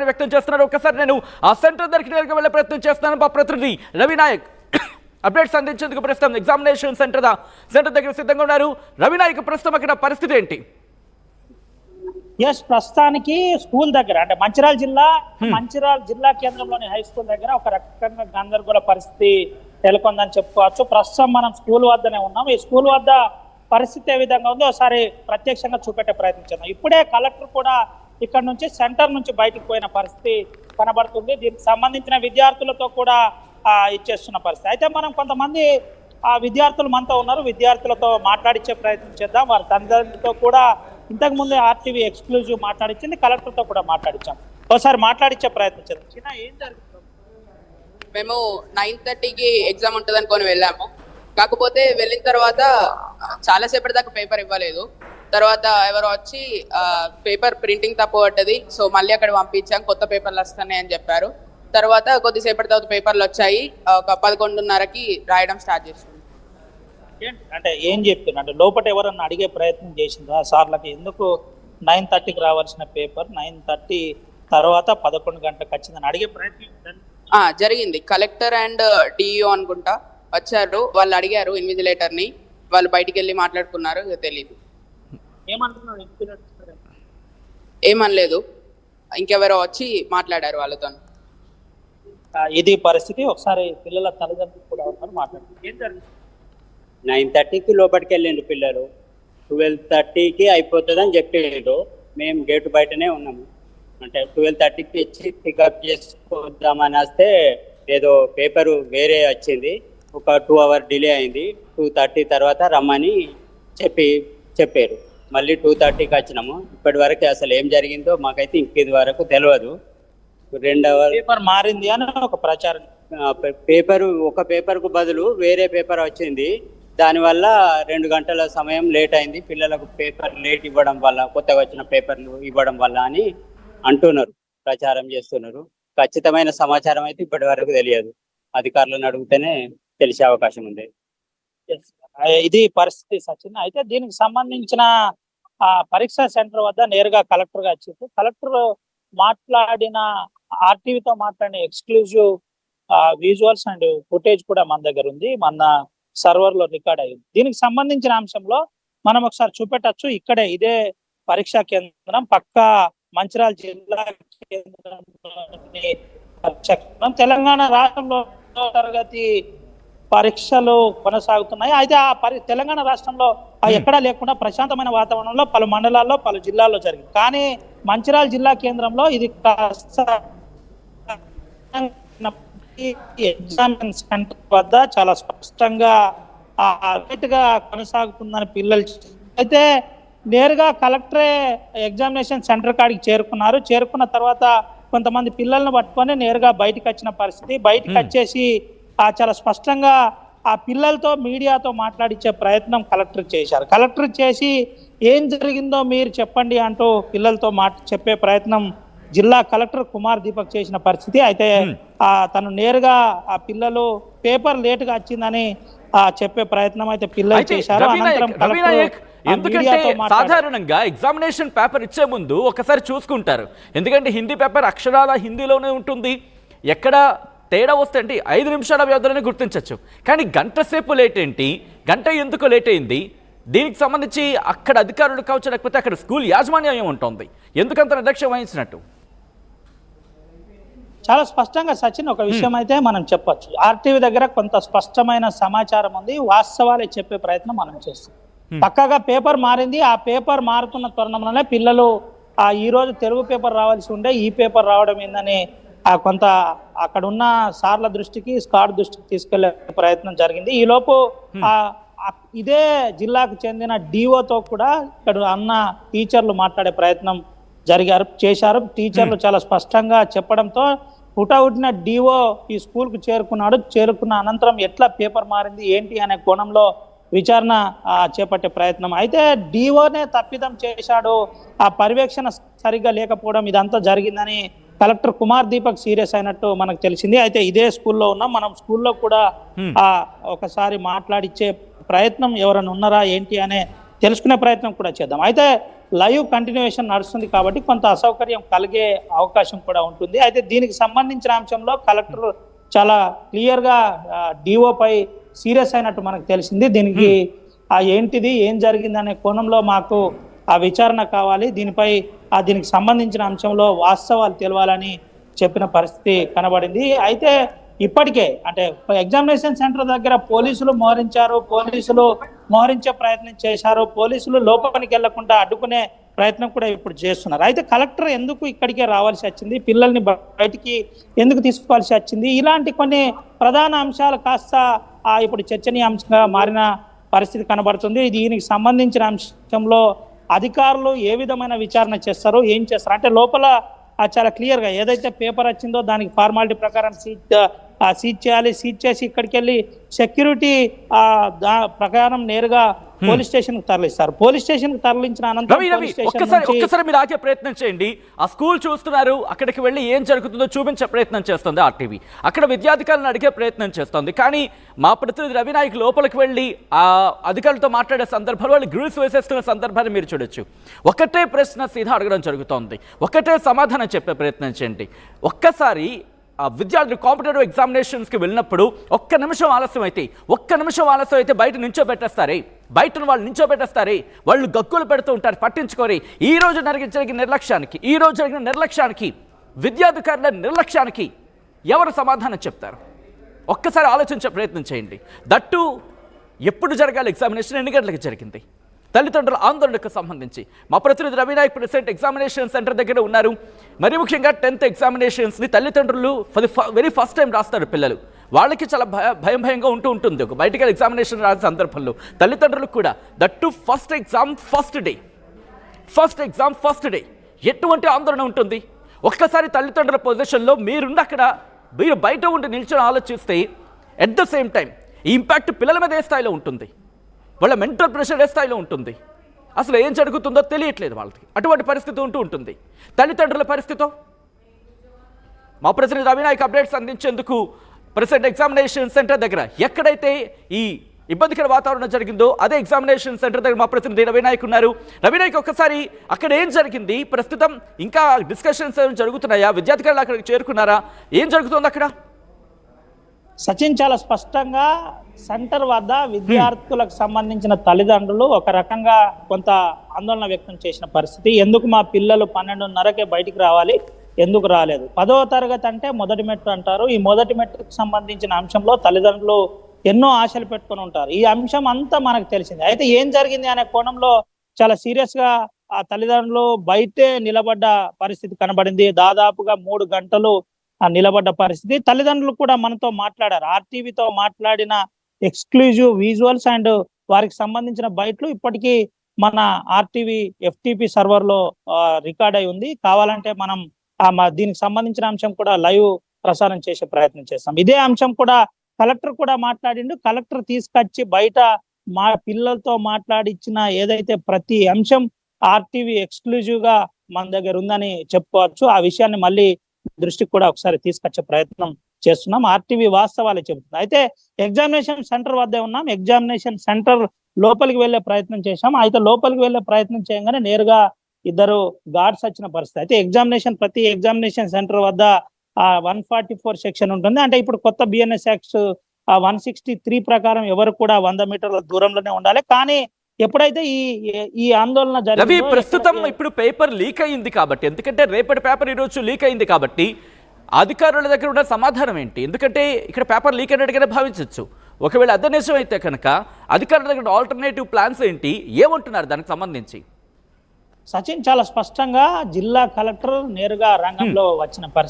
అభిప్రాయాన్ని వ్యక్తం చేస్తున్నారు. ఒకసారి నేను ఆ సెంటర్ దగ్గరికి నేరుగా వెళ్ళే ప్రయత్నం చేస్తున్నాను. మా ప్రతినిధి రవి నాయక్ అప్డేట్స్ అందించేందుకు ప్రస్తుతం ఎగ్జామినేషన్ సెంటర్ దగ్గర సిద్ధంగా ఉన్నారు. రవి నాయక్, ప్రస్తుతం అక్కడ పరిస్థితి ఏంటి? ప్రస్తుతానికి స్కూల్ దగ్గర అంటే మంచిర్యాల జిల్లా కేంద్రంలోని హై స్కూల్ దగ్గర ఒక రకంగా గందరగోళ పరిస్థితి నెలకొందని చెప్పుకోవచ్చు. ప్రస్తుతం మనం స్కూల్ వద్దనే ఉన్నాం. ఈ స్కూల్ వద్ద పరిస్థితి ఏ విధంగా ఉందో ఒకసారి ప్రత్యక్షంగా చూపెట్టే ప్రయత్నించాం. ఇప్పుడే కలెక్టర్ కూడా ఇక్కడ నుంచి సెంటర్ నుంచి బయటకు పోయిన పరిస్థితి కనబడుతుంది. దీనికి సంబంధించిన విద్యార్థులతో కూడా ఇచ్చేస్తున్న పరిస్థితి. అయితే మనం కొంతమంది విద్యార్థులు మనతో ఉన్నారు, విద్యార్థులతో మాట్లాడించే ప్రయత్నం చేద్దాం. వారి తల్లిదండ్రులతో కూడా ఇంతకు ముందే ఆర్టీవీ ఎక్స్క్లూజివ్ మాట్లాడించింది, కలెక్టర్తో కూడా మాట్లాడించాం. ఒకసారి మాట్లాడించే ప్రయత్నం చేద్దాం. ఏం జరుగుతుంది? మేము 9:30కి ఎగ్జామ్ ఉంటుంది అనుకొని వెళ్ళాము. కాకపోతే వెళ్ళిన తర్వాత చాలాసేపటి దాకా పేపర్ ఇవ్వలేదు. తర్వాత ఎవరో వచ్చి పేపర్ ప్రింటింగ్ తప్పు పడ్డది, సో మళ్ళీ అక్కడ పంపించాం, కొత్త పేపర్లు వస్తున్నాయి అని చెప్పారు. తర్వాత కొద్దిసేపటి తర్వాత పేపర్లు వచ్చాయి. ఒక 11:30కి రాయడం స్టార్ట్ చేసాం. అంటే ఏం చెప్తున్నా అంటే లోపల ఎవరన్నా అడిగే ప్రయత్నం చేసిందా సార్లకి? ఎందుకు 9:30కి రావాల్సిన పేపర్ 9:30 తర్వాత 11 గంటలకు వచ్చిందని అడిగే ప్రయత్నం జరిగింది. కలెక్టర్ అండ్ డిఈఓ అనుకుంటా వచ్చారు. వాళ్ళు అడిగారు ఇన్విజిలేటర్ని, వాళ్ళు బయటికి వెళ్ళి మాట్లాడుకున్నారు. తెలియదు ఏమనలేదు, ఇంకెవరో వచ్చి మాట్లాడారు వాళ్ళతో. ఇది పరిస్థితి. ఒకసారి పిల్లల తల్లిదండ్రులు కూడా ఉన్నారు, మాట్లాడుతున్నారు. ఏం జరిగింది? 9:30కి లోపలికి వెళ్ళిండు పిల్లలు, 12:30కి అయిపోతుందని చెప్పారు. మేము గేటు బయటనే ఉన్నాము. అంటే 12:30కి ఇచ్చి పికప్ చేసుకుందామని వస్తే ఏదో పేపరు వేరే వచ్చింది, ఒక 2 hour డిలే అయింది. 2:30 తర్వాత రమ్మని చెప్పారు. మళ్ళీ 2:30కి వచ్చినాము. ఇప్పటి వరకు అసలు ఏం జరిగిందో మాకైతే ఇంకేది వరకు తెలియదు. 2 hours పేపర్ మారింది అని ఒక ప్రచారం. ఒక పేపర్కు బదులు వేరే పేపర్ వచ్చింది. దానివల్ల 2 గంటల సమయం లేట్ అయింది. పిల్లలకు పేపర్ లేట్ ఇవ్వడం వల్ల, కొత్తగా వచ్చిన పేపర్లు ఇవ్వడం వల్ల అని అంటున్నారు, ప్రచారం చేస్తున్నారు. ఖచ్చితమైన సమాచారం అయితే ఇప్పటి వరకు తెలియదు. అధికారులను అడిగితేనే తెలిసే అవకాశం ఉంది. ఇది పరిస్థితి సచిన్. అయితే దీనికి సంబంధించిన పరీక్షా సెంటర్ వద్ద నేరుగా కలెక్టర్ గా వచ్చి కలెక్టర్ మాట్లాడిన ఆర్టీవీతో మాట్లాడిన ఎక్స్క్లూజివ్ విజువల్స్ అండ్ ఫుటేజ్ కూడా మన దగ్గర ఉంది, మన సర్వర్ లో రికార్డ్ అయ్యింది. దీనికి సంబంధించిన అంశంలో మనం ఒకసారి చూపెట్టచ్చు. ఇక్కడే ఇదే పరీక్షా కేంద్రం, పక్క మంచిర్యాల జిల్లా కేంద్రం. తెలంగాణ రాష్ట్రంలో తరగతి పరీక్షలు కొనసాగుతున్నాయి. అయితే తెలంగాణ రాష్ట్రంలో ఎక్కడా లేకుండా ప్రశాంతమైన వాతావరణంలో పలు మండలాల్లో పలు జిల్లాల్లో జరిగింది. కానీ మంచిర్యాల జిల్లా కేంద్రంలో ఇది ఎగ్జామినేషన్ సెంటర్ వద్ద చాలా స్పష్టంగా కొనసాగుతుందని పిల్లలు. అయితే నేరుగా కలెక్టరే ఎగ్జామినేషన్ సెంటర్ కాడికి చేరుకున్నారు. చేరుకున్న తర్వాత కొంతమంది పిల్లలను పట్టుకొని నేరుగా బయటకు వచ్చిన పరిస్థితి. బయటకు వచ్చేసి చాలా స్పష్టంగా ఆ పిల్లలతో మీడియాతో మాట్లాడించే ప్రయత్నం కలెక్టర్ చేశారు. కలెక్టర్ చేసి ఏం జరిగిందో మీరు చెప్పండి అంటూ పిల్లలతో చెప్పే ప్రయత్నం జిల్లా కలెక్టర్ కుమార్ దీపక్ చేసిన పరిస్థితి. అయితే తను నేరుగా ఆ పిల్లలు పేపర్ లేటుగా వచ్చిందని చెప్పే ప్రయత్నం అయితే పిల్లలు చేశారు. అనంతరం ఎందుకంటే సాధారణంగా ఎగ్జామినేషన్ పేపర్ ఇచ్చే ముందు ఒకసారి చూసుకుంటారు. ఎందుకంటే హిందీ పేపర్ అక్షరాల హిందీలోనే ఉంటుంది. ఎక్కడ తేడా వస్తే అంటే 5 నిమిషాల వ్యవధిలోనే గుర్తించవచ్చు. కానీ గంట సేపు లేట్ ఏంటి, గంట ఎందుకు లేట్ అయింది, దీనికి సంబంధించి అక్కడ అధికారులు కావచ్చు, లేకపోతే అక్కడ స్కూల్ యాజమాన్యం ఏముంటుంది, ఎందుకంత నిర్లక్ష్యం వహించినట్టు? చాలా స్పష్టంగా సచిన్ ఒక విషయం అయితే మనం చెప్పొచ్చు. ఆర్టీవీ దగ్గర కొంత స్పష్టమైన సమాచారం ఉంది, వాస్తవాలే చెప్పే ప్రయత్నం మనం చేస్తాం. పక్కగా పేపర్ మారింది. ఆ పేపర్ మారుతున్న తరుణంలోనే పిల్లలు ఈ రోజు తెలుగు పేపర్ రావాల్సి ఉండే ఈ పేపర్ రావడం ఏందని కొంత అక్కడ ఉన్న సార్ల దృష్టికి, స్కాడ్ దృష్టికి తీసుకెళ్లే ప్రయత్నం జరిగింది. ఈ లోపు ఇదే జిల్లాకు చెందిన డిఓతో కూడా ఇక్కడ అన్న టీచర్లు మాట్లాడే ప్రయత్నం చేశారు. టీచర్లు చాలా స్పష్టంగా చెప్పడంతో హుటాహుటిన డిఓ ఈ స్కూల్కు చేరుకున్నాడు. చేరుకున్న అనంతరం ఎట్లా పేపర్ మారింది ఏంటి అనే కోణంలో విచారణ చేపట్టే ప్రయత్నం. అయితే డిఓనే తప్పిదం చేశాడు, ఆ పర్యవేక్షణ సరిగ్గా లేకపోవడం ఇదంతా జరిగిందని కలెక్టర్ కుమార్ దీపక్ సీరియస్ అయినట్టు మనకు తెలిసింది. అయితే ఇదే స్కూల్లో ఉన్నాం, మనం స్కూల్లో కూడా ఒకసారి మాట్లాడిచ్చే ప్రయత్నం ఎవరైనా ఉన్నారా ఏంటి అనే తెలుసుకునే ప్రయత్నం కూడా చేద్దాం. అయితే లైవ్ కంటిన్యూషన్ నడుస్తుంది కాబట్టి కొంత అసౌకర్యం కలిగే అవకాశం కూడా ఉంటుంది. అయితే దీనికి సంబంధించిన అంశంలో కలెక్టర్ చాలా క్లియర్గా డిఓ పై సీరియస్ అయినట్టు మనకు తెలిసింది. దీనికి ఏంటిది ఏం జరిగింది అనే కోణంలో మాకు ఆ విచారణ కావాలి, దీనికి సంబంధించిన అంశంలో వాస్తవాలు తెలవాలని చెప్పిన పరిస్థితి కనబడింది. అయితే ఇప్పటికే అంటే ఎగ్జామినేషన్ సెంటర్ దగ్గర పోలీసులు మోహరించే ప్రయత్నం చేశారు. పోలీసులు లోపలికి వెళ్లకుండా అడ్డుకునే ప్రయత్నం కూడా ఇప్పుడు చేస్తున్నారు. అయితే కలెక్టర్ ఎందుకు ఇక్కడికే రావాల్సి వచ్చింది, పిల్లల్ని బయటికి ఎందుకు తీసుకోవాల్సి వచ్చింది, ఇలాంటి కొన్ని ప్రధాన అంశాలు కాస్త ఇప్పుడు చర్చనీయాంశంగా మారిన పరిస్థితి కనబడుతుంది. దీనికి సంబంధించిన అంశంలో అధికారులు ఏ విధమైన విచారణ చేస్తారు, ఏం చేస్తారు అంటే లోపల చాలా క్లియర్గా ఏదైతే పేపర్ వచ్చిందో దానికి ఫార్మాలిటీ ప్రకారం సీజ్ చేయాలి. సీజ్ చేసి ఇక్కడికి వెళ్ళి సెక్యూరిటీ ప్రకారం నేరుగా పోలీస్ స్టేషన్ కు తరలిస్తారు. పోలీస్ స్టేషన్ కు తరలించిన అనంతరం ఒక్కసారి మీరు ఆగే ప్రయత్నం చేయండి. ఆ స్కూల్ చూస్తున్నారు, అక్కడికి వెళ్ళి ఏం జరుగుతుందో చూపించే ప్రయత్నం చేస్తుంది ఆర్టీవీ. అక్కడ విద్యాధికారులను అడిగే ప్రయత్నం చేస్తుంది. కానీ మా ప్రతినిధి రవినాయక్ లోపలికి వెళ్ళి ఆ అధికారులతో మాట్లాడే సందర్భంలో వాళ్ళు గ్రిల్స్ వేసేస్తున్న సందర్భాన్ని మీరు చూడొచ్చు. ఒకటే ప్రశ్న సీదా అడగడం జరుగుతోంది, ఒకటే సమాధానం చెప్పే ప్రయత్నం చేయండి. ఒక్కసారి విద్యార్థులు కాంపిటేటివ్ ఎగ్జామినేషన్స్కి వెళ్ళినప్పుడు ఒక్క నిమిషం ఆలస్యం అయితే బయట నించోబెట్టేస్తారే, బయట వాళ్ళు నించోబెట్టేస్తారే, వాళ్ళు గక్కులు పెడుతూ ఉంటారు, పట్టించుకోరి. ఈ రోజు జరిగిన నిర్లక్ష్యానికి విద్యాధికారుల నిర్లక్ష్యానికి ఎవరు సమాధానం చెప్తారు? ఒక్కసారి ఆలోచించే ప్రయత్నం చేయండి. దట్టు ఎప్పుడు జరగాలి ఎగ్జామినేషన్, ఎన్ని గంటలకు జరిగింది? తల్లిదండ్రుల ఆందోళనకు సంబంధించి మా ప్రతినిధి రవినాయక్ ప్రెసిడెంట్ ఎగ్జామినేషన్ సెంటర్ దగ్గర ఉన్నారు. మరి ముఖ్యంగా 10th ఎగ్జామినేషన్స్ని తల్లిదండ్రులు వెరీ ఫస్ట్ టైం రాస్తారు పిల్లలు. వాళ్ళకి చాలా భయంగా ఉంటుంది ఒక బయటికి ఎగ్జామినేషన్ రాసే సందర్భంలో. తల్లిదండ్రులకు కూడా that first exam first day ఎటువంటి ఆందోళన ఉంటుంది? ఒక్కసారి తల్లిదండ్రుల పొజిషన్లో మీరు బయట ఉండి నిల్చొని ఆలోచిస్తే ఎట్ ద సేమ్ టైం ఈ ఇంపాక్ట్ పిల్లల మీద ఏ స్థాయిలో ఉంటుంది, వాళ్ళ మెంటల్ ప్రెషర్ ఏ స్థాయిలో ఉంటుంది, అసలు ఏం జరుగుతుందో తెలియట్లేదు వాళ్ళకి. అటువంటి పరిస్థితి ఉంటుంది. తల్లిదండ్రుల పరిస్థితో మా ప్రతినిధి రవినాయక్ అప్డేట్స్ అందించేందుకు ప్రెసిడెంట్ ఎగ్జామినేషన్ సెంటర్ దగ్గర ఎక్కడైతే ఈ ఇబ్బందికర వాతావరణం జరిగిందో అదే ఎగ్జామినేషన్ సెంటర్ దగ్గర మా ప్రతినిధి రవినాయక్ ఉన్నారు. రవినాయక్, ఒక్కసారి అక్కడ ఏం జరిగింది, ప్రస్తుతం ఇంకా డిస్కషన్స్ ఏం జరుగుతున్నాయా, విద్యార్థులు అక్కడికి చేరుకున్నారా, ఏం జరుగుతుంది అక్కడ? సచిన్, చాలా స్పష్టంగా సెంటర్ వద్ద విద్యార్థులకు సంబంధించిన తల్లిదండ్రులు ఒక రకంగా కొంత ఆందోళన వ్యక్తం చేసిన పరిస్థితి. ఎందుకు మా పిల్లలు 12:30కే బయటికి రావాలి, ఎందుకు రాలేదు? 10వ తరగతి అంటే మొదటి మెట్టు అంటారు. ఈ మొదటి మెట్టుకు సంబంధించిన అంశంలో తల్లిదండ్రులు ఎన్నో ఆశలు పెట్టుకొని ఉంటారు. ఈ అంశం అంతా మనకు తెలిసింది. అయితే ఏం జరిగింది అనే కోణంలో చాలా సీరియస్ గా ఆ తల్లిదండ్రులు బయటే నిలబడ్డ పరిస్థితి కనబడింది. దాదాపుగా 3 గంటలు నిలబడ్డ పరిస్థితి. తల్లిదండ్రులు కూడా మనతో మాట్లాడారు. ఆర్టీవీతో మాట్లాడిన ఎక్స్క్లూజివ్ విజువల్స్ అండ్ వారికి సంబంధించిన బయట్లు ఇప్పటికీ మన ఆర్టీవీ FTP సర్వర్ లో రికార్డ్ అయి ఉంది. కావాలంటే మనం దీనికి సంబంధించిన అంశం కూడా లైవ్ ప్రసారం చేసే ప్రయత్నం చేస్తాం. ఇదే అంశం కూడా కలెక్టర్ కూడా మాట్లాడిండు. కలెక్టర్ తీసుకొచ్చి బయట మా పిల్లలతో మాట్లాడిచ్చిన ఏదైతే ప్రతి అంశం ఆర్టీవీ ఎక్స్క్లూజివ్ గా మన దగ్గర ఉందని చెప్పుకోవచ్చు. ఆ విషయాన్ని మళ్ళీ దృష్టికి కూడా ఒకసారి తీసుకొచ్చే ప్రయత్నం చేస్తున్నాం. ఆర్టీవీ వాస్తవాలే చెబుతుంది. అయితే ఎగ్జామినేషన్ సెంటర్ వద్దే ఉన్నాం. ఎగ్జామినేషన్ సెంటర్ లోపలికి వెళ్లే ప్రయత్నం చేశాం. అయితే లోపలికి వెళ్లే ప్రయత్నం చేయగానే నేరుగా 2 గార్డ్స్ వచ్చిన పరిస్థితి. అయితే ప్రతి ఎగ్జామినేషన్ సెంటర్ వద్ద 144 సెక్షన్ ఉంటుంది. అంటే ఇప్పుడు కొత్త BNS యాక్ట్ 163 ప్రకారం ఎవరు కూడా 100 మీటర్ల దూరంలోనే ఉండాలి. కానీ ఎప్పుడైతే ఈ ఆందోళన జరిగింది, ప్రస్తుతం ఇప్పుడు పేపర్ లీక్ అయింది కాబట్టి, ఎందుకంటే రేపటి పేపర్ ఈరోజు లీక్ అయింది కాబట్టి అధికారుల దగ్గర ఉన్న సమాధానం ఏంటి? ఎందుకంటే ఇక్కడ పేపర్ లీక్ అయినట్టుగానే భావించవచ్చు. ఒకవేళ అదే నిజం అయితే కనుక అధికారుల దగ్గర ఆల్టర్నేటివ్ ప్లాన్స్ ఏంటి, ఏమంటున్నారు దానికి సంబంధించి? సచిన్, చాలా స్పష్టంగా జిల్లా కలెక్టర్ నేరుగా రంగంలో వచ్చిన పరిస్థితి.